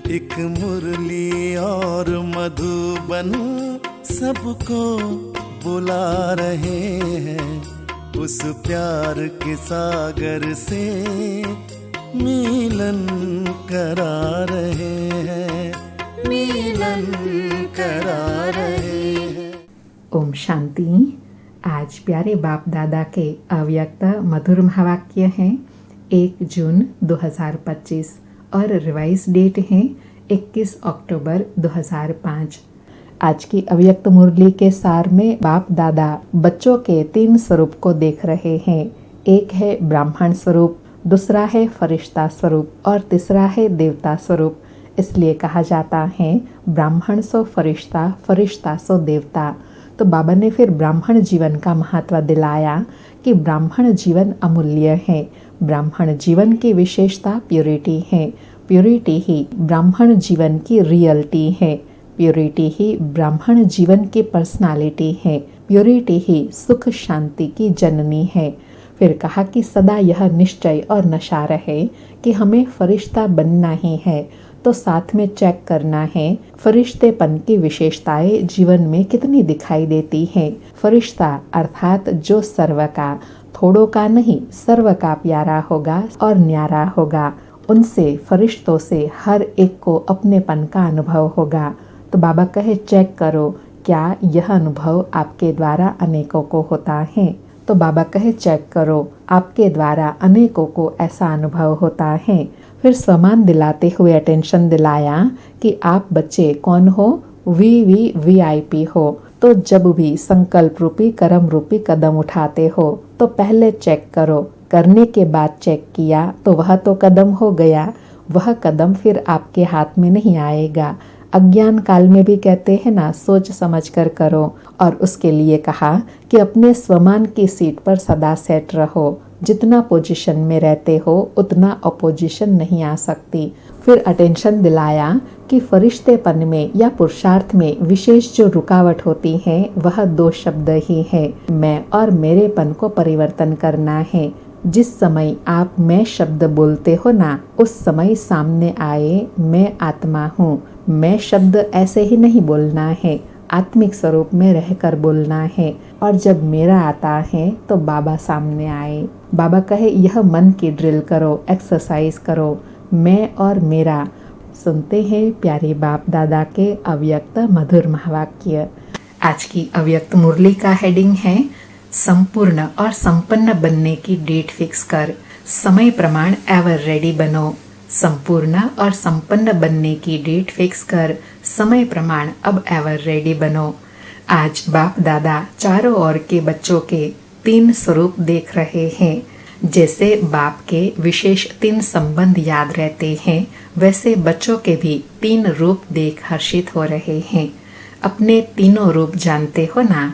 एक मुरली और मधुबन सबको बुला रहे हैं, उस प्यार के सागर से मिलन करा रहे हैं, मिलन करा रहे हैं। ओम शांति। आज प्यारे बाप दादा के अव्यक्त मधुर महावाक्य हैं 1 जून 2025 और रिवाइज डेट है 21 अक्टूबर 2005। आज की अव्यक्त मुरली के सार में बाप दादा बच्चों के 3 स्वरूप को देख रहे हैं। एक है ब्राह्मण स्वरूप, दूसरा है फरिश्ता स्वरूप और तीसरा है देवता स्वरूप। इसलिए कहा जाता है ब्राह्मण सो फरिश्ता, फरिश्ता सो देवता। तो बाबा ने फिर ब्राह्मण जीवन का महत्व दिलाया कि ब्राह्मण जीवन अमूल्य है। ब्राह्मण जीवन की विशेषता प्योरिटी है। प्योरिटी ही ब्राह्मण जीवन की रियलिटी है। प्योरिटी ही ब्राह्मण जीवन की पर्सनालिटी है। प्योरिटी ही सुख शांति की जननी है। फिर कहा कि सदा यह निश्चय और नशा रहे कि हमें फरिश्ता बनना ही है। तो साथ में चेक करना है फरिश्तेपन की विशेषताएं जीवन में कितनी दिखाई देती हैं। फरिश्ता अर्थात जो सर्व का, थोड़ों का नहीं, सर्व का प्यारा होगा और न्यारा होगा। उनसे, फरिश्तों से हर एक को अपनेपन का अनुभव होगा। तो बाबा कहे चेक करो क्या यह अनुभव आपके द्वारा अनेकों को होता है। तो बाबा कहे चेक करो आपके द्वारा अनेकों को ऐसा अनुभव होता है। फिर स्वमान दिलाते हुए अटेंशन दिलाया कि आप बच्चे कौन हो, VIP हो। तो जब भी संकल्प रूपी कर्म रूपी कदम उठाते हो तो पहले चेक करो। करने के बाद चेक किया तो वह तो कदम हो गया, वह कदम फिर आपके हाथ में नहीं आएगा। अज्ञान काल में भी कहते हैं ना, सोच समझ कर करो। और उसके लिए कहा कि अपने स्वमान की सीट पर सदा सेट रहो। जितना पोजीशन में रहते हो उतना अपोजिशन नहीं आ सकती। फिर अटेंशन दिलाया कि फरिश्तेपन में या पुरुषार्थ में विशेष जो रुकावट होती है वह 2 शब्द ही है, मैं और मेरेपन को परिवर्तन करना है। जिस समय आप मैं शब्द बोलते हो ना, उस समय सामने आए मैं आत्मा हूँ। मैं शब्द ऐसे ही नहीं बोलना है, आत्मिक स्वरूप में रहकर बोलना है। और जब मेरा आता है तो बाबा सामने आए। बाबा कहे यह मन की ड्रिल करो, एक्सरसाइज करो, मैं और मेरा। सुनते हैं प्यारे बाप दादा के अव्यक्त मधुर महावाक्य। आज की अव्यक्त मुरली का हेडिंग है संपूर्ण और संपन्न बनने की डेट फिक्स कर, समय प्रमाण एवर रेडी बनो। संपूर्ण और संपन्न बनने की डेट फिक्स कर, समय प्रमाण अब एवर रेडी बनो। आज बाप दादा चारों ओर के बच्चों के 3 स्वरूप देख रहे हैं। जैसे बाप के विशेष 3 संबंध याद रहते हैं, वैसे बच्चों के भी 3 रूप देख हर्षित हो रहे हैं। अपने तीनों रूप जानते हो ना।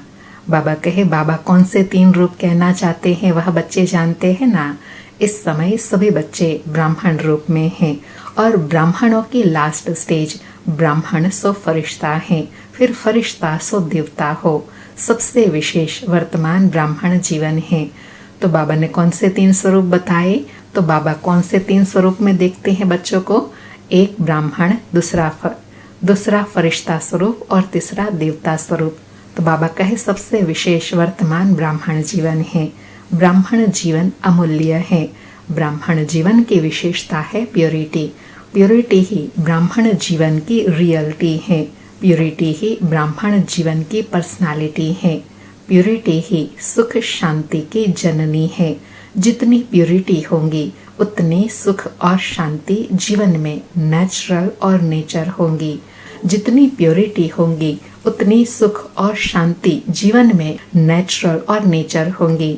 बाबा कहे बाबा कौन से 3 रूप कहना चाहते हैं वह बच्चे जानते हैं ना। इस समय सभी बच्चे ब्राह्मण रूप में हैं और ब्राह्मणों की लास्ट स्टेज ब्राह्मण सो फरिश्ता है, फिर फरिश्ता सो देवता हो। सबसे विशेष वर्तमान ब्राह्मण जीवन है। तो बाबा ने कौन से 3 स्वरूप बताए। तो बाबा कौन से 3 स्वरूप में देखते हैं बच्चों को। एक ब्राह्मण, दूसरा फरिश्ता स्वरूप और तीसरा देवता स्वरूप। तो बाबा कहे सबसे विशेष वर्तमान ब्राह्मण जीवन है। ब्राह्मण जीवन अमूल्य है। ब्राह्मण जीवन की विशेषता है प्योरिटी। प्योरिटी ही ब्राह्मण जीवन की रियलिटी है। प्योरिटी ही ब्राह्मण जीवन की पर्सनालिटी है। प्योरिटी ही सुख शांति की जननी है। जितनी प्योरिटी होंगी उतनी सुख और शांति जीवन में नेचुरल और नेचर होंगी। जितनी प्योरिटी होंगी उतनी सुख और शांति जीवन में नेचुरल और नेचर होंगी।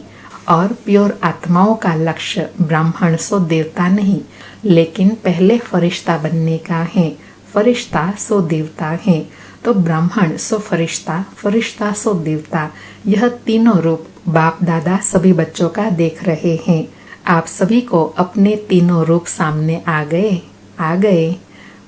और प्योर आत्माओं का लक्ष्य ब्राह्मण सो देवता नहीं, लेकिन पहले फरिश्ता बनने का है। फरिश्ता सो देवता है। तो ब्राह्मण सो फरिश्ता, फरिश्ता सो देवता, यह तीनों रूप बाप दादा सभी बच्चों का देख रहे हैं। आप सभी को अपने तीनों रूप सामने आ गए।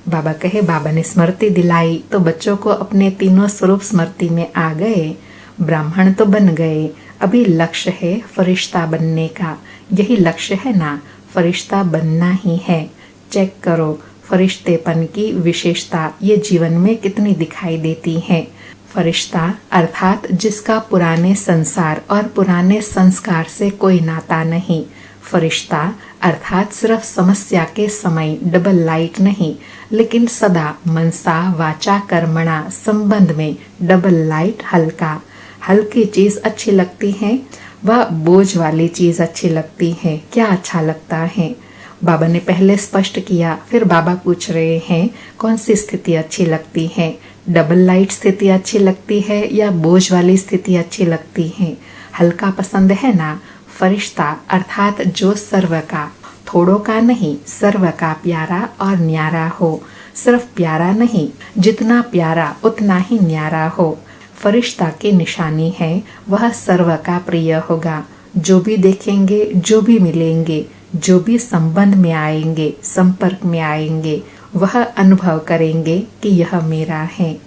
बाबा कहे बाबा ने स्मृति दिलाई तो बच्चों को अपने तीनों स्वरूप स्मृति में आ गए। ब्राह्मण तो बन गए, अभी लक्ष्य है फरिश्ता बनने का। यही लक्ष्य है ना, फरिश्ता बनना ही है। चेक करो फरिश्तेपन की विशेषता ये जीवन में कितनी दिखाई देती है। फरिश्ता अर्थात जिसका पुराने संसार और पुराने संस्कार से कोई नाता नहीं। फरिश्ता अर्थात सिर्फ समस्या के समय डबल लाइट नहीं, लेकिन सदा मनसा वाचा कर्मणा संबंध में डबल लाइट। हल्का, हल्की चीज अच्छी लगती है, वह बोझ वाली चीज अच्छी लगती है। क्या अच्छा लगता है? बाबा ने पहले स्पष्ट किया, फिर बाबा पूछ रहे हैं कौन सी स्थिति अच्छी लगती है? डबल लाइट स्थिति अच्छी लगती है या बोझ वाली स्थिति अच्छी लगती है? हल्का पसंद है ना? फरिश्ता अर्थात जो सर्व का, थोड़ों का नहीं, सर्व का प्यारा और न्यारा हो। सिर्फ प्यारा नहीं, जितना प्यारा उतना ही न्यारा हो। फरिश्ता की निशानी है वह सर्व का प्रिय होगा। जो भी देखेंगे, जो भी मिलेंगे, जो भी संबंध में आएंगे, संपर्क में आएंगे, वह अनुभव करेंगे कि यह मेरा है।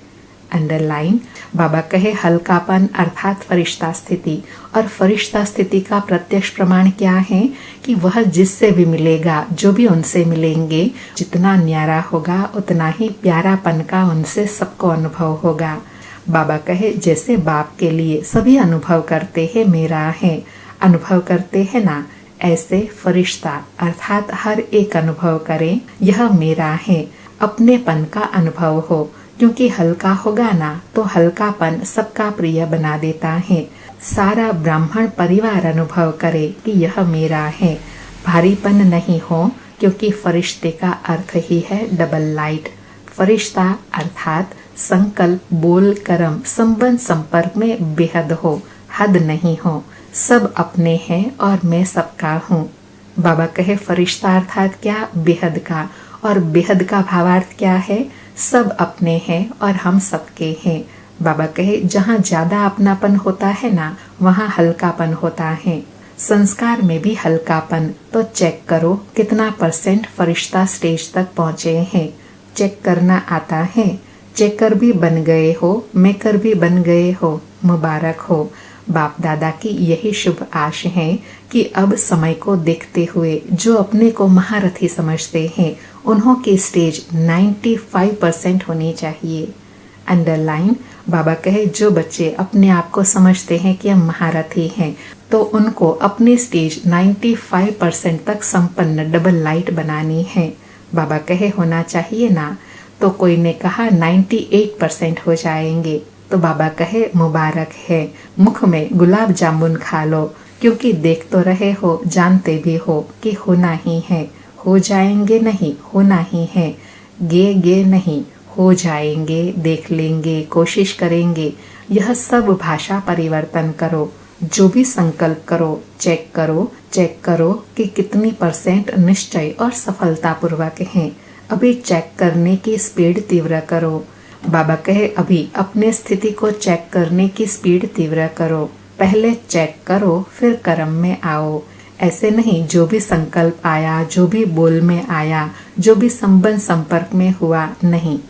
अंडरलाइन। बाबा कहे हल्कापन अर्थात फरिश्ता स्थिति, और फरिश्ता स्थिति का प्रत्यक्ष प्रमाण क्या है कि वह जिससे भी मिलेगा, जो भी उनसे मिलेंगे, जितना न्यारा होगा उतना ही प्यारापन का उनसे सबको अनुभव होगा। बाबा कहे जैसे बाप के लिए सभी अनुभव करते हैं मेरा है, अनुभव करते हैं ना, ऐसे फरिश्ता अर्थात हर एक अनुभव करे यह मेरा है, अपनेपन का अनुभव हो। क्योंकि हल्का होगा ना तो हल्कापन सबका प्रिय बना देता है। सारा ब्राह्मण परिवार अनुभव करे कि यह मेरा है। भारीपन नहीं हो, क्योंकि फरिश्ते का अर्थ ही है डबल लाइट। फरिश्ता अर्थात संकल्प, बोल, कर्म, संबंध, संपर्क में बेहद हो, हद नहीं हो। सब अपने हैं और मैं सबका हूँ। बाबा कहे फरिश्ता अर्थात क्या? बेहद का। और बेहद का भावार्थ क्या है? सब अपने हैं और हम सबके हैं। बाबा कहे जहाँ ज्यादा अपनापन होता है ना, वहाँ हल्कापन होता है। संस्कार में भी हल्कापन, तो चेक करो कितना % फरिश्ता स्टेज तक पहुँचे हैं। चेक करना आता है? चेकर भी बन गए हो, मेकर भी बन गए हो, मुबारक हो। बाप दादा की यही शुभ आश है कि अब समय को देखते हुए जो अपने को महारथी समझते हैं, उन्हों की स्टेज 95% होनी चाहिए। अंडरलाइन। बाबा कहे जो बच्चे अपने आप को समझते हैं कि हम महारथी हैं, तो उनको अपनी स्टेज 95% तक संपन्न डबल लाइट बनानी है। बाबा कहे होना चाहिए ना, तो कोई ने कहा 98% हो जाएंगे, तो बाबा कहे मुबारक है, मुख में गुलाब जामुन खा लो, क्योंकि देख तो रहे हो, जानते भी हो कि होना ही है। हो जाएंगे नहीं, होना ही है। गे नहीं, हो जाएंगे, देख लेंगे, कोशिश करेंगे। यह सब भाषा परिवर्तन करो। जो भी संकल्प करो, चेक करो कि कितनी % निश्चय और सफलतापूर्वक हैं। अभी चेक करने की स्पीड तीव्र करो। बाबा कहे अभी अपने स्थिति को चेक करने की स्पीड तीव्र करो। पहले चेक करो, फिर कर्म में आओ। ऐसे नहीं जो भी संकल्प आया, जो भी बोल में आया, जो भी संबंध संपर्क में हुआ, नहीं।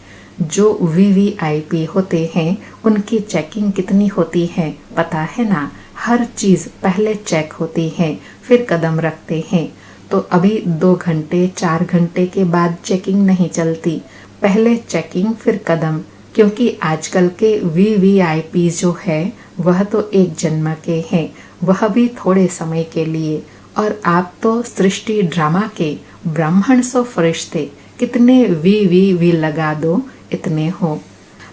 जो VVIP होते हैं उनकी चेकिंग कितनी होती है पता है ना? हर चीज पहले चेक होती है, फिर कदम रखते हैं। तो अभी 2 घंटे 4 घंटे के बाद चेकिंग नहीं चलती, पहले चेकिंग फिर कदम। क्योंकि आजकल के VVIP जो है वह तो एक जन्म के हैं, वह भी थोड़े समय के लिए, और आप तो सृष्टि ड्रामा के ब्राह्मण सो फरिश्ते, कितने वी लगा दो इतने हो।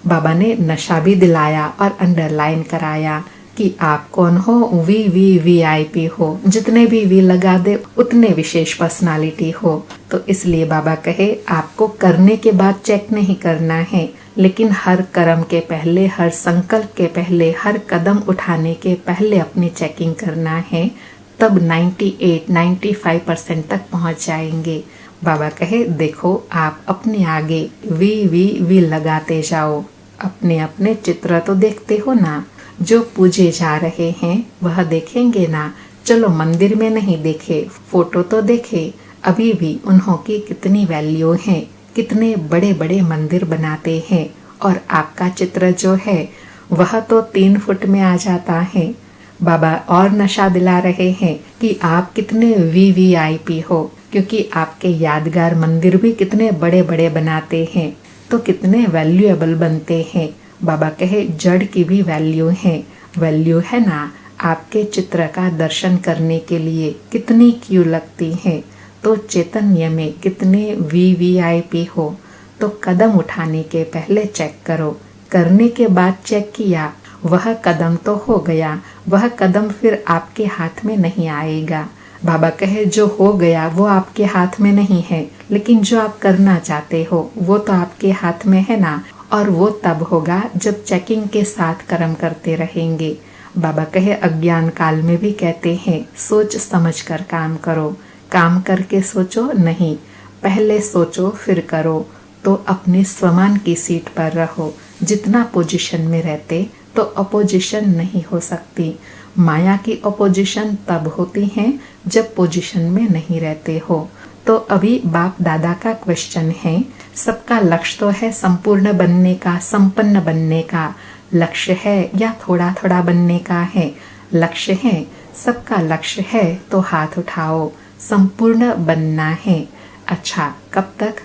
बाबा ने नशा भी दिलाया और अंडरलाइन कराया कि आप कौन हो, VVIP हो। जितने भी वी लगा दे उतने विशेष पर्सनालिटी हो। तो इसलिए बाबा कहे आपको करने के बाद चेक नहीं करना है, लेकिन हर कर्म के पहले, हर संकल्प के पहले, हर कदम उठाने के पहले अपनी चेकिंग करना है। तब 98-95% तक पहुंच जाएंगे। बाबा कहे देखो आप अपने आगे वी लगाते जाओ। अपने अपने चित्र तो देखते हो ना, जो पूजे जा रहे हैं वह देखेंगे ना। चलो मंदिर में नहीं देखे, फोटो तो देखे। अभी भी उन्हों की कितनी वैल्यू है, कितने बड़े बड़े मंदिर बनाते हैं, और आपका चित्र जो है वह तो 3 फुट में आ जाता है। बाबा और नशा दिला रहे हैं कि आप कितने VVIP हो, क्योंकि आपके यादगार मंदिर भी कितने बड़े बड़े बनाते हैं तो कितने वैल्यूएबल बनते हैं। बाबा कहे जड़ की भी वैल्यू है, वैल्यू है ना। आपके चित्र का दर्शन करने के लिए कितनी क्यू लगती है, तो चैतन्य में कितने VVIP हो। तो कदम उठाने के पहले चेक करो, करने के बाद चेक किया, वह कदम तो हो गया, वह कदम फिर आपके हाथ में नहीं आएगा। बाबा कहे जो हो गया वो आपके हाथ में नहीं है, लेकिन जो आप करना चाहते हो वो तो आपके हाथ में है ना। और वो तब होगा जब चेकिंग के साथ कर्म करते रहेंगे। बाबा कहे अज्ञान काल में भी कहते हैं सोच समझ कर काम करो, काम करके सोचो नहीं, पहले सोचो फिर करो। तो अपने स्वमान की सीट पर रहो। जितना पोजीशन में रहते तो अपोजिशन नहीं हो सकती। माया की अपोजिशन तब होती है जब पोजीशन में नहीं रहते हो। तो अभी बाप दादा का क्वेश्चन है, सबका लक्ष्य तो है संपूर्ण बनने का, संपन्न बनने का लक्ष्य है या थोड़ा थोड़ा बनने का है? लक्ष्य है, सबका लक्ष्य है तो हाथ उठाओ, संपूर्ण बनना है। अच्छा कब तक?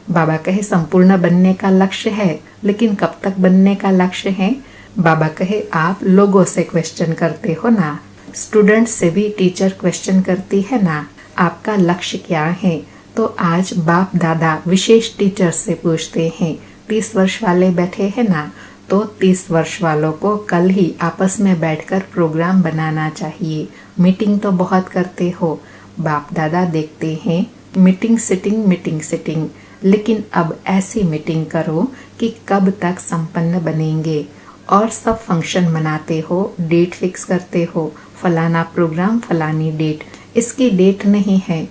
बाबा कहे संपूर्ण बनने का लक्ष्य है, लेकिन कब तक बनने का लक्ष्य है? बाबा कहे आप लोगों से क्वेश्चन करते हो ना, स्टूडेंट से भी टीचर क्वेश्चन करती है ना, आपका लक्ष्य क्या है? तो आज बाप दादा विशेष टीचर से पूछते हैं। 30 वर्ष वाले बैठे हैं ना, तो 30 वर्ष वालों को कल ही आपस में बैठकर प्रोग्राम बनाना चाहिए। मीटिंग तो बहुत करते हो, बाप दादा देखते हैं मीटिंग सिटिंग, लेकिन अब ऐसी मीटिंग करो कि कब तक संपन्न बनेंगे। और सब फंक्शन मनाते हो, डेट फिक्स करते हो, फलाना प्रोग्राम फलानी डेट, इसकी डेट नहीं है।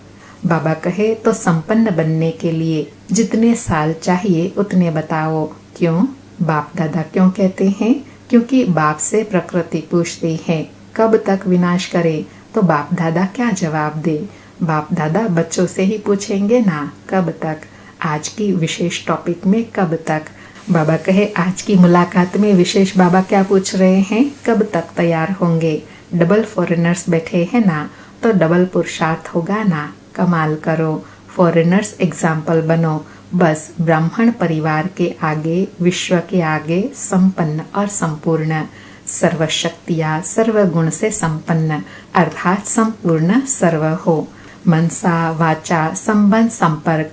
बाबा कहे तो संपन्न बनने के लिए जितने साल चाहिए उतने बताओ। क्यों? बाप दादा क्यों कहते हैं? क्योंकि बाप से प्रकृति पूछती है कब तक विनाश करे, तो बाप दादा क्या जवाब दे? बाप दादा बच्चों से ही पूछेंगे ना कब तक। आज की विशेष टॉपिक में कब तक। बाबा कहे आज की मुलाकात में विशेष बाबा क्या पूछ रहे हैं, कब तक तैयार होंगे। डबल फॉरेनर्स बैठे हैं ना, तो डबल पुरुषार्थ होगा ना। कमाल करो, फॉरेनर्स एग्जाम्पल बनो। बस ब्राह्मण परिवार के आगे, विश्व के आगे संपन्न और संपूर्ण, सर्वशक्तियाँ सर्वगुण से संपन्न अर्थात संपूर्ण सर्व हो। मनसा वाचा संबंध संपर्क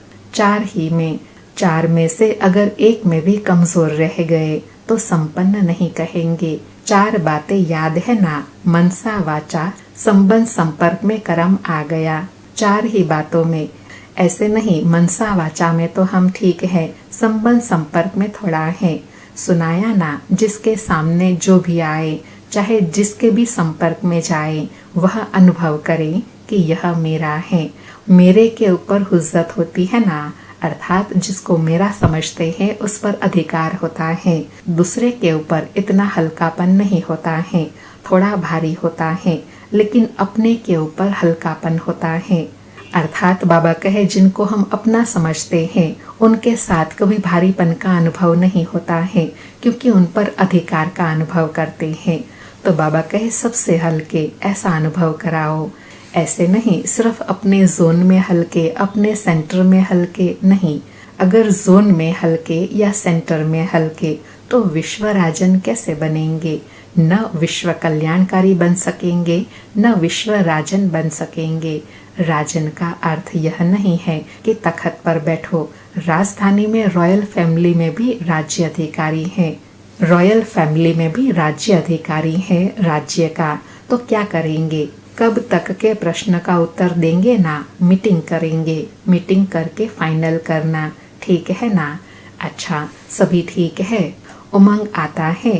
चार में से अगर एक में भी कमजोर रह गए तो संपन्न नहीं कहेंगे। 4 बातें याद है ना, मनसा वाचा संबंध संपर्क में कर्म आ गया। 4 ही बातों में, ऐसे नहीं मनसा वाचा में तो हम ठीक है, संबंध संपर्क में थोड़ा है। सुनाया ना, जिसके सामने जो भी आए, चाहे जिसके भी संपर्क में जाए, वह अनुभव करे कि यह मेरा है। मेरे के ऊपर हुज्जत होती है ना, अर्थात जिसको मेरा समझते हैं उस पर अधिकार होता है। दूसरे के ऊपर इतना हल्कापन नहीं होता है, थोड़ा भारी होता है, लेकिन अपने के ऊपर हल्कापन होता है। अर्थात बाबा कहे जिनको हम अपना समझते हैं उनके साथ कभी भारीपन का अनुभव नहीं होता है, क्योंकि उन पर अधिकार का अनुभव करते हैं। तो बाबा कहे सबसे हल्के ऐसा अनुभव कराओ। ऐसे नहीं सिर्फ अपने जोन में हल्के, अपने सेंटर में हल्के नहीं। अगर जोन में हल्के या सेंटर में हल्के तो विश्व राजन कैसे बनेंगे? न विश्व कल्याणकारी बन सकेंगे, न विश्व राजन बन सकेंगे। राजन का अर्थ यह नहीं है कि तख्त पर बैठो। राजधानी में रॉयल फैमिली में भी राज्य अधिकारी है, रॉयल फैमिली में भी राज्य अधिकारी है राज्य का। तो क्या करेंगे? कब तक के प्रश्न का उत्तर देंगे ना, मीटिंग करेंगे, मीटिंग करके फाइनल करना, ठीक है ना। अच्छा सभी ठीक है, उमंग आता है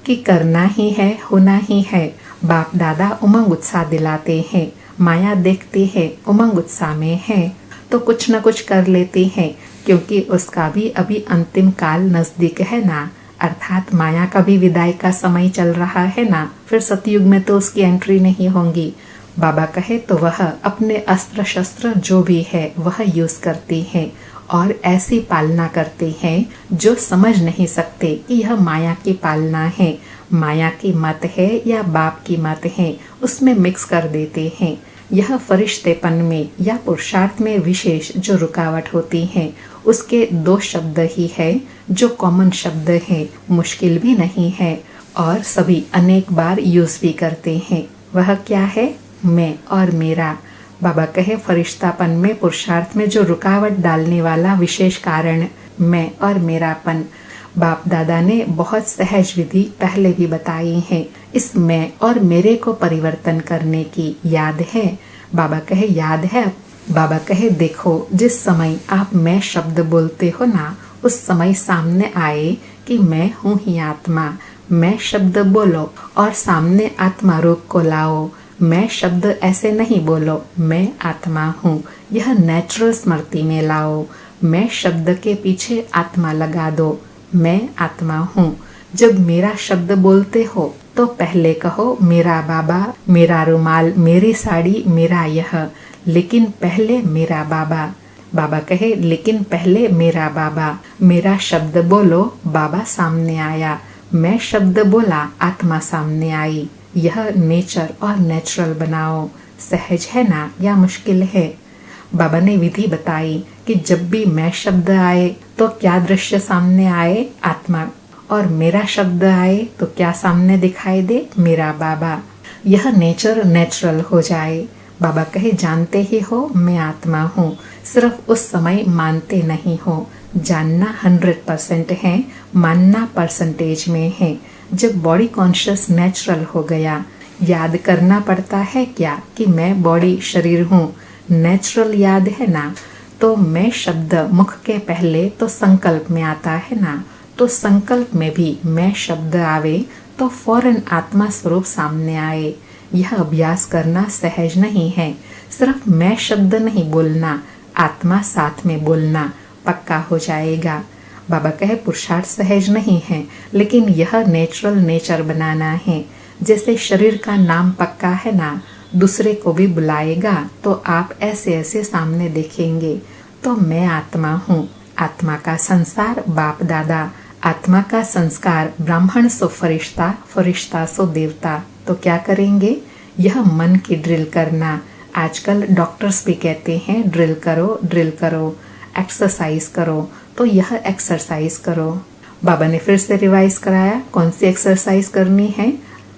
कि करना ही है, होना ही है। बाप दादा उमंग उत्साह दिलाते हैं, माया देखती है उमंग उत्साह में है तो कुछ न कुछ कर लेती है, क्योंकि उसका भी अभी अंतिम काल नजदीक है ना। अर्थात माया का भी विदाई का समय चल रहा है ना, फिर सतयुग में तो उसकी एंट्री नहीं होगी। बाबा कहे तो वह अपने अस्त्र शस्त्र जो भी है वह यूज करती है और ऐसी पालना करते हैं जो समझ नहीं सकते कि यह माया की पालना है, माया की मत है या बाप की मत है, उसमें मिक्स कर देते हैं। यह फरिश्तेपन में या पुरुषार्थ में विशेष जो रुकावट होती है उसके दो शब्द ही है जो कॉमन शब्द है, मुश्किल भी नहीं है और सभी अनेक बार यूज भी करते हैं। वह क्या है? मैं और मेरा। बाबा कहे फरिश्तापन में पुरुषार्थ में जो रुकावट डालने वाला विशेष कारण मैं और मेरापन। बाप दादा ने बहुत सहज विधि पहले भी बताई है। इस मैं और मेरे को परिवर्तन करने की याद है? बाबा कहे याद है। बाबा कहे देखो, जिस समय आप मैं शब्द बोलते हो ना, उस समय सामने आए कि मैं हूँ ही आत्मा। मैं शब्द बोलो और सामने आत्मा रूप को लाओ। मैं शब्द ऐसे नहीं बोलो, मैं आत्मा हूँ, यह नेचुरल स्मृति में लाओ। मैं शब्द के पीछे आत्मा लगा दो, मैं आत्मा हूँ। जब मेरा शब्द बोलते हो तो पहले कहो मेरा बाबा, मेरा रुमाल, मेरी साड़ी, मेरा यह, लेकिन पहले मेरा बाबा। बाबा कहे लेकिन पहले मेरा बाबा। मेरा शब्द बोलो, बाबा सामने आया। मैं शब्द बोला, आत्मा सामने आई। यह नेचर और नेचुरल बनाओ। सहज है ना या मुश्किल है? बाबा ने विधि बताई कि जब भी मैं शब्द आए तो क्या दृश्य सामने आए? आत्मा। और मेरा शब्द आए तो क्या सामने दिखाई दे? मेरा बाबा। यह नेचर नेचुरल हो जाए। बाबा कहे जानते ही हो मैं आत्मा हूँ, सिर्फ उस समय मानते नहीं हो। जानना 100% है, मानना परसेंटेज में है। जब बॉडी कॉन्शियस नेचुरल हो गया, याद करना पड़ता है क्या कि मैं बॉडी शरीर हूँ? नेचुरल याद है ना। तो मैं शब्द मुख के पहले तो संकल्प में आता है ना, तो संकल्प में भी मैं शब्द आवे तो फौरन आत्मा स्वरूप सामने आए। यह अभ्यास करना सहज नहीं है। सिर्फ मैं शब्द नहीं बोलना, आत्मा साथ में बोलना, पक्का हो जाएगा। बाबा कहे पुरुषार्थ सहज नहीं है, लेकिन यह नेचुरल नेचर बनाना है। जैसे शरीर का नाम पक्का है ना, दूसरे को भी बुलाएगा तो आप ऐसे ऐसे सामने देखेंगे। तो मैं आत्मा हूँ। आत्मा का संसार बाप दादा, आत्मा का संस्कार ब्राह्मण सो फरिश्ता, फरिश्ता सो देवता। तो क्या करेंगे? यह मन की ड्रिल करना। आजकल डॉक्टर्स भी कहते हैं ड्रिल करो, ड्रिल करो, एक्सरसाइज करो। तो यह एक्सरसाइज करो। बाबा ने फिर से रिवाइज कराया कौन सी एक्सरसाइज करनी है।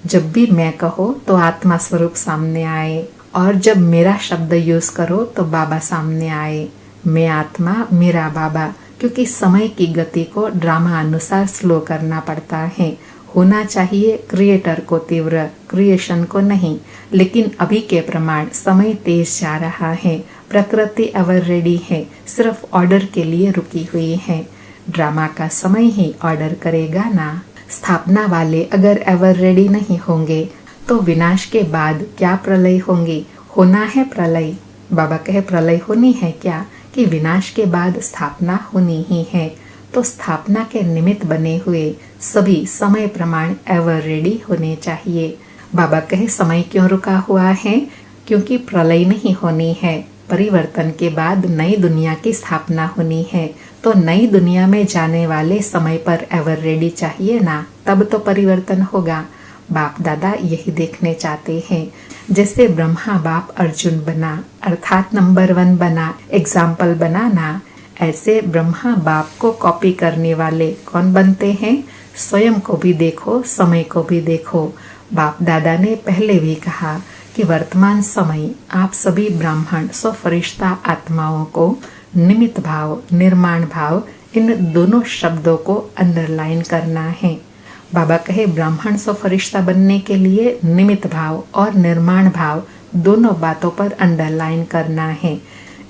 जब भी मैं कहो तो आत्मा स्वरूप सामने आए, और जब मेरा शब्द यूज करो तो बाबा सामने आए। मैं आत्मा, मेरा बाबा। क्योंकि समय की गति को ड्रामा अनुसार स्लो करना पड़ता है। होना चाहिए क्रिएटर को तीव्र, क्रिएशन को नहीं। लेकिन अभी के प्रमाण समय तेज जा रहा है। प्रकृति एवर रेडी है, सिर्फ ऑर्डर के लिए रुकी हुई है। ड्रामा का समय ही ऑर्डर करेगा ना। स्थापना वाले अगर एवर रेडी नहीं होंगे तो विनाश के बाद क्या प्रलय होंगी? होना है प्रलय। बाबा कहे प्रलय होनी है क्या? कि विनाश के बाद स्थापना होनी ही है। तो स्थापना के निमित्त बने हुए सभी समय प्रमाण एवर रेडी होने चाहिए। बाबा कहे समय क्यों रुका हुआ है? क्योंकि प्रलय नहीं होनी है। परिवर्तन के बाद नई दुनिया की स्थापना होनी है। तो नई दुनिया में जाने वाले समय पर एवर रेडी चाहिए ना, तब तो परिवर्तन होगा। बाप दादा यही देखने चाहते हैं। जैसे ब्रह्मा बाप अर्जुन बना, अर्थात नंबर 1 बना, एग्जाम्पल बना ना, ऐसे ब्रह्मा बाप को कॉपी करने वाले कौन बनते हैं? स्वयं को भी देखो, समय को भी देखो। बाप दादा ने पहले भी कहा कि वर्तमान समय आप सभी ब्राह्मण सो फरिश्ता आत्माओं को निमित्त भाव, निर्माण भाव, इन दोनों शब्दों को अंडरलाइन करना है। बाबा कहे ब्राह्मण सो फरिश्ता बनने के लिए निमित्त भाव और निर्माण भाव दोनों बातों पर अंडरलाइन करना है।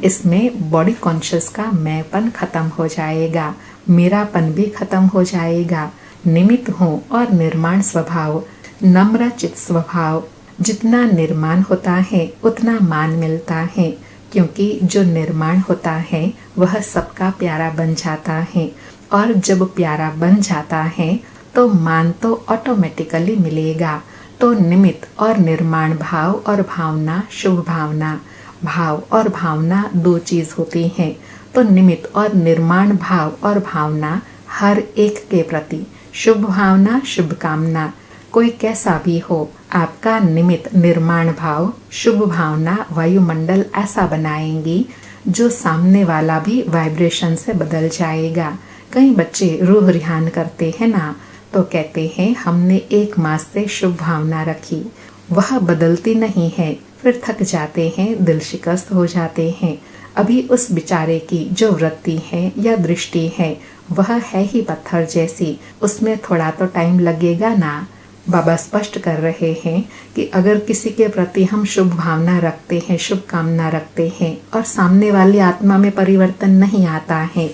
इसमें बॉडी कॉन्शियस का मैंपन खत्म हो जाएगा, मेरापन भी खत्म हो जाएगा। निमित्त हूँ और निर्माण स्वभाव, नम्र चित स्वभाव। जितना निर्माण होता है उतना मान मिलता है, क्योंकि जो निर्माण होता है वह सबका प्यारा बन जाता है। और जब प्यारा बन जाता है तो मान तो ऑटोमेटिकली मिलेगा। तो निमित्त और निर्माण भाव और भावना, शुभ भावना। भाव और भावना दो चीज होती हैं। तो निमित्त और निर्माण भाव और भावना हर एक के प्रति शुभ भावना, शुभ कामना। कोई कैसा भी हो, आपका निमित्त निर्माण भाव, शुभ भावना वायुमंडल ऐसा बनाएंगी जो सामने वाला भी वाइब्रेशन से बदल जाएगा। कई बच्चे रूह रिहान करते हैं ना, तो कहते हैं हमने 1 मास से शुभ भावना रखी, वह बदलती नहीं है, फिर थक जाते हैं, दिल शिकस्त हो जाते हैं। अभी उस बेचारे की जो वृत्ति है या दृष्टि है वह है ही पत्थर जैसी, उसमें थोड़ा तो टाइम लगेगा ना। बाबा स्पष्ट कर रहे हैं कि अगर किसी के प्रति हम शुभ भावना रखते हैं, शुभ कामना रखते हैं और सामने वाली आत्मा में परिवर्तन नहीं आता है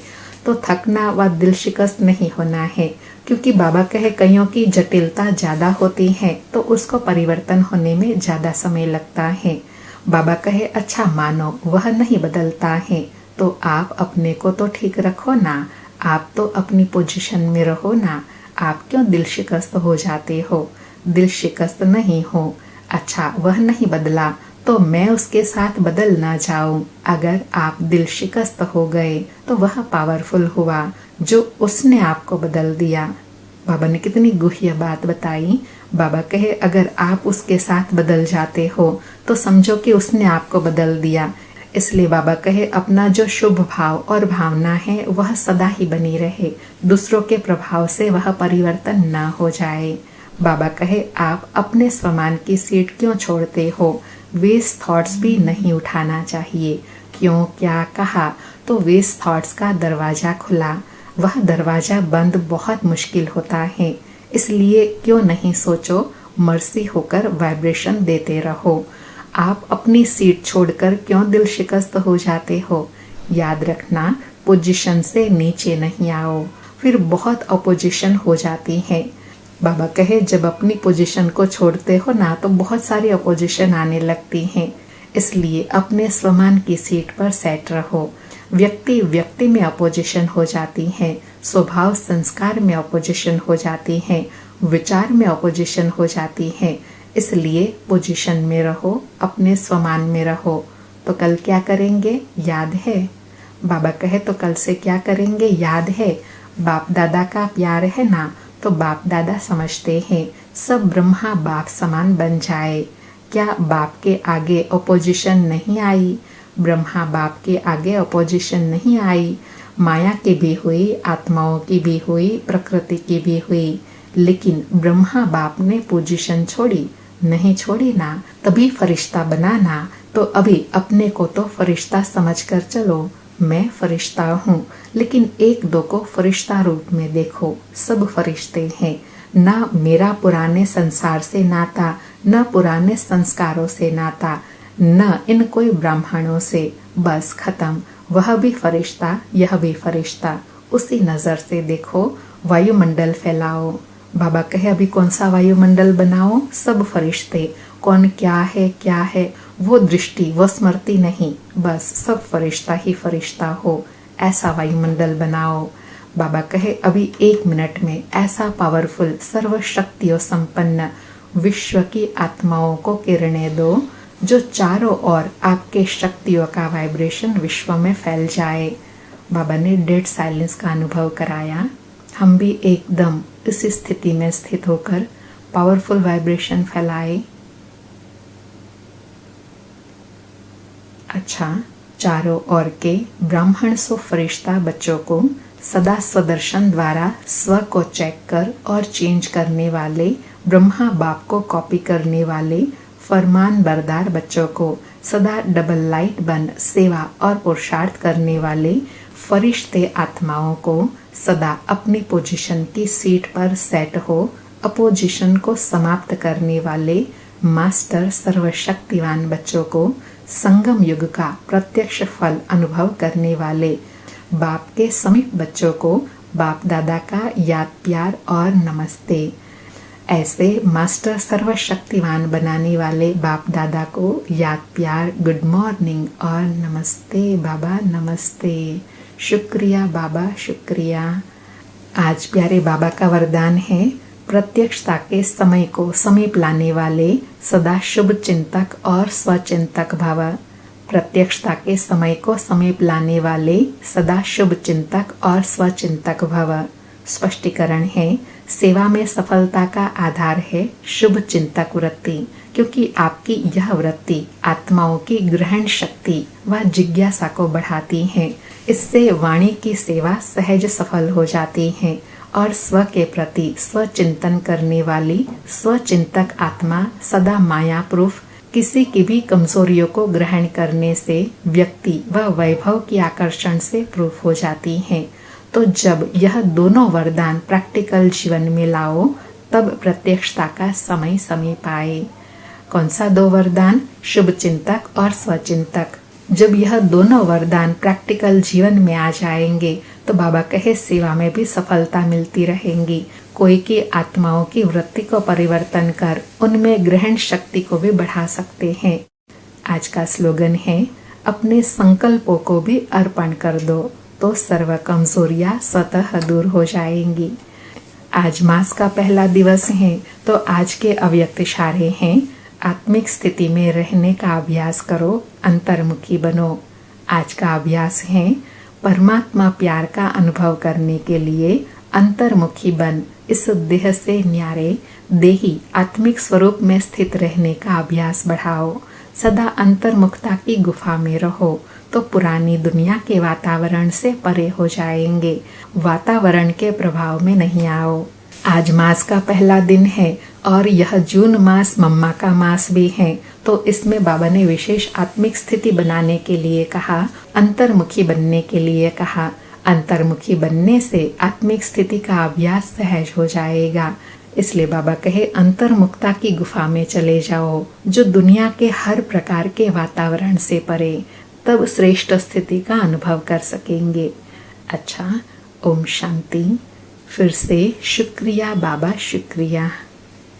तो थकना व दिल शिकस्त नहीं होना है, क्योंकि बाबा कहे कईयों की जटिलता ज़्यादा होती है तो उसको परिवर्तन होने में ज़्यादा समय लगता है। बाबा कहे अच्छा मानो वह नहीं बदलता है तो आप अपने को तो ठीक रखो ना, आप तो अपनी पोजीशन में रहो ना, आप क्यों दिल शिकस्त हो जाते हो? दिल शिकस्त नहीं हो। अच्छा वह नहीं बदला तो मैं उसके साथ बदल ना जाऊं। अगर आप दिल शिकस्त हो गए तो वह पावरफुल हुआ जो उसने आपको बदल दिया। बाबा ने कितनी गुह्य बात बताई। बाबा कहे अगर आप उसके साथ बदल जाते हो तो समझो कि उसने आपको बदल दिया। इसलिए बाबा कहे अपना जो शुभ भाव और भावना है वह सदा ही बनी रहे, दूसरों के प्रभाव से वह परिवर्तन न हो जाए। बाबा कहे आप अपने स्वमान की सीट क्यों छोड़ते हो? वेस्ट थॉट्स भी नहीं उठाना चाहिए। क्यों, क्या कहा तो वेस्ट थॉट्स का दरवाजा खुला, वह दरवाजा बंद बहुत मुश्किल होता है। इसलिए क्यों नहीं सोचो, मर्सी होकर वाइब्रेशन देते रहो। आप अपनी सीट छोड़कर क्यों दिल शिकस्त हो जाते हो? याद रखना पोजीशन से नीचे नहीं आओ, फिर बहुत अपोजिशन हो जाती है। बाबा कहे जब अपनी पोजीशन को छोड़ते हो ना तो बहुत सारी अपोजिशन आने लगती हैं, इसलिए अपने स्वमान की सीट पर सेट रहो। व्यक्ति व्यक्ति में अपोजिशन हो जाती है, स्वभाव संस्कार में अपोजिशन हो जाती है, विचार में अपोजिशन हो जाती है। इसलिए पोजीशन में रहो, अपने स्वमान में रहो। तो कल क्या करेंगे याद है? बाबा कहे तो कल से क्या करेंगे याद है? बाप दादा का प्यार है ना, तो बाप दादा समझते हैं सब ब्रह्मा बाप समान बन जाए। क्या बाप के आगे अपोजिशन नहीं आई? ब्रह्मा बाप के आगे अपोजिशन नहीं आई। माया की भी हुई, आत्माओं की भी हुई, प्रकृति की भी हुई, लेकिन ब्रह्मा बाप ने पोजीशन छोड़ी नहीं? छोड़ी ना, तभी फरिश्ता बनाना। तो अभी अपने को तो फरिश्ता समझकर चलो, मैं फरिश्ता हूँ, लेकिन 1-2 को फरिश्ता रूप में देखो। सब फरिश्ते हैं। ना मेरा पुराने संसार से नाता, न पुराने संस्कारों से नाता, न इन कोई ब्राह्मणों से, बस खत्म। वह भी फरिश्ता, यह भी फरिश्ता, उसी नज़र से देखो। वायुमंडल फैलाओ। बाबा कहे अभी कौन सा वायुमंडल बनाओ? सब फरिश्ते। कौन क्या है वो दृष्टि, वो स्मृति नहीं, बस सब फरिश्ता ही फरिश्ता हो, ऐसा वायुमंडल बनाओ। बाबा कहे अभी 1 मिनट में ऐसा पावरफुल, सर्वशक्तियों संपन्न विश्व की आत्माओं को किरणें दो जो चारों ओर आपके शक्तियों का वाइब्रेशन विश्व में फैल जाए। बाबा ने डेड साइलेंस का अनुभव कराया। हम भी एकदम इस स्थिति में स्थित होकर पावरफुल वाइब्रेशन फैलाए। अच्छा, चारों ओर के ब्राह्मण सो फरिश्ता बच्चों को सदा स्वदर्शन द्वारा स्व को चेक कर और चेंज करने वाले, ब्रह्मा बाप को कॉपी करने वाले फरमान बरदार बच्चों को सदा डबल लाइट बन सेवा और पुरुषार्थ करने वाले फरिश्ते आत्माओं को सदा अपनी पोजीशन की सीट पर सेट हो, अपोजिशन को समाप्त करने वाले मास्टर सर्वशक्तिवान बच्चों को संगम युग का प्रत्यक्ष फल अनुभव करने वाले बाप के समीप बच्चों को बाप दादा का याद प्यार और नमस्ते। ऐसे मास्टर सर्वशक्तिवान बनाने वाले बाप दादा को याद प्यार, गुड मॉर्निंग और नमस्ते बाबा, नमस्ते। शुक्रिया बाबा, शुक्रिया। आज प्यारे बाबा का वरदान है प्रत्यक्षता के समय को समीप लाने वाले सदा शुभ चिंतक और स्वचिंतक भव। प्रत्यक्षता के समय को समीप लाने वाले सदा शुभ चिंतक और स्वचिंतक भव। स्पष्टीकरण है सेवा में सफलता का आधार है शुभ चिंतक वृत्ति, क्योंकि आपकी यह वृत्ति आत्माओं की ग्रहण शक्ति व जिज्ञासा को बढ़ाती है। इससे वाणी की सेवा सहज सफल हो जाती है और स्व के प्रति स्वचिंतन करने वाली स्वचिंतक आत्मा सदा माया प्रूफ किसी की भी कमजोरियों को ग्रहण करने से व्यक्ति व वैभव की आकर्षण से प्रूफ हो जाती है। तो जब यह दोनों वरदान प्रैक्टिकल जीवन में लाओ तब प्रत्यक्षता का समय समीप आए। कौन सा 2 वरदान? शुभ चिंतक और स्वचिंतक। जब यह दोनों वरदान प्रैक्टिकल जीवन में आ जाएंगे तो बाबा कहे सेवा में भी सफलता मिलती रहेंगी। कोई की आत्माओं की वृत्ति को परिवर्तन कर उनमें ग्रहण शक्ति को भी बढ़ा सकते हैं। आज का स्लोगन है, अपने संकल्पों को भी अर्पण कर दो तो सर्व कमजोरियां स्वतः दूर हो जाएंगी। आज मास का पहला दिवस है तो आज के अव्यक्त इशारे हैं, आत्मिक स्थिति में रहने का अभ्यास करो, अंतर्मुखी बनो। आज का अभ्यास है, परमात्मा प्यार का अनुभव करने के लिए अंतर्मुखी बन इस देह से न्यारे देही आत्मिक स्वरूप में स्थित रहने का अभ्यास बढ़ाओ। सदा अंतर्मुखता की गुफा में रहो तो पुरानी दुनिया के वातावरण से परे हो जाएंगे। वातावरण के प्रभाव में नहीं आओ। आज मास का पहला दिन है और यह जून मास मम्मा का मास भी है, तो इसमें बाबा ने विशेष आत्मिक स्थिति बनाने के लिए कहा, अंतर्मुखी बनने के लिए कहा। अंतर्मुखी बनने से आत्मिक स्थिति का अभ्यास सहज हो जाएगा। इसलिए बाबा कहे अंतर्मुखता की गुफा में चले जाओ, जो दुनिया के हर प्रकार के वातावरण से परे, तब श्रेष्ठ स्थिति का अनुभव कर सकेंगे। अच्छा, ओम शांति। फिर से शुक्रिया बाबा, शुक्रिया।